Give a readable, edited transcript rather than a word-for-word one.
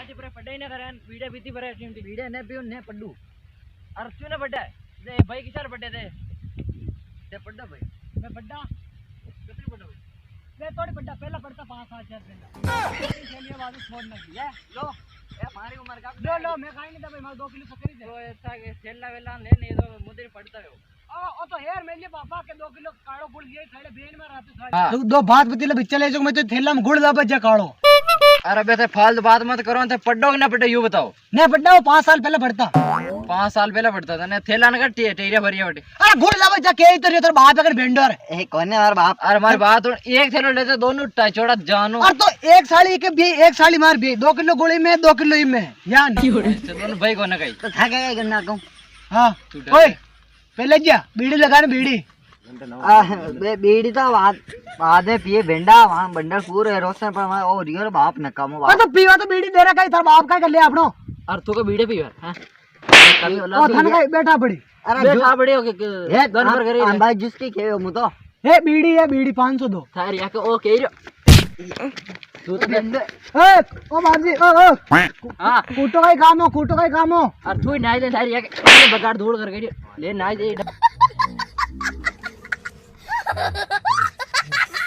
याची पर पड्डे ने करे बीड़े बीती पर टीम बीड़े ने पियो ने पड्डू अर्चू ने पड्डा दे भाई किसार पड्डे दे ते पड्डा भाई मैं पड्डा कितनी पड्डा भाई मैं थोड़ी पड्डा पहला पड़ता 5 साल 6 पहला चलिए बाद में छोड़ना है लो ए मारी उम्र का लो मैं खाई नहीं था भाई मैं 2 किलो पकड़ी दे तो ऐसा के थैला वेला ले नहीं तो मुद्दे पड़ता है ओ तो यार मेरे पापा के 2 किलो काड़ो गुड़ लिए थैले बेन में रहते हाँ। तो दो बात बतीले बिच्चे ले जो मैं तो थैला में गुड़ दा बजा काड़ो अरे बेटे फालतू बात मत करो ते पड्डो कि ना पड्डो यू बताओ नहीं पड्डा वो 5 साल पहले पड़ता 5 साल पहले पड़ता था ने थैला न कट्टी है टेरिया भरिया बटे अरे गुड़ दा बजा के तो तेरे बाप अगर भेंडर ए कोने मार बाप अरे मार बात एक थैलो लेते दोनों चौड़ा जानो और तो एक साड़ी के भी एक साड़ी मार भी 2 किलो गुड़ी में 2 किलो ही में या दोनों भाई को ना कही तो था क्या करना कहूं हां ओए पहले जा बीड़ी लगाने बीड़ी बीड़ी तो बाद में पिए भेंडा वहां बंडल पूरे रोशन पर ओ रियल बाप न कम बाप तो पीवा तो बीड़ी दे रहा कई था बाप का कर ले आपनो और तू को बीड़ी पीवा हां कभी ओ थाने का बैठा पड़ी अरे बैठा पड़ी हो के ए दोन पर करे भाई जिसकी खेयो मु तो ए बीड़ी है बीड़ी 500 दो थारी आके ओ केरो तू तो ए ओ बाजी ओ हां कूटो का काम हो और तू नाई ले थारी आके बगाड़ धूल कर गई ले नाई दे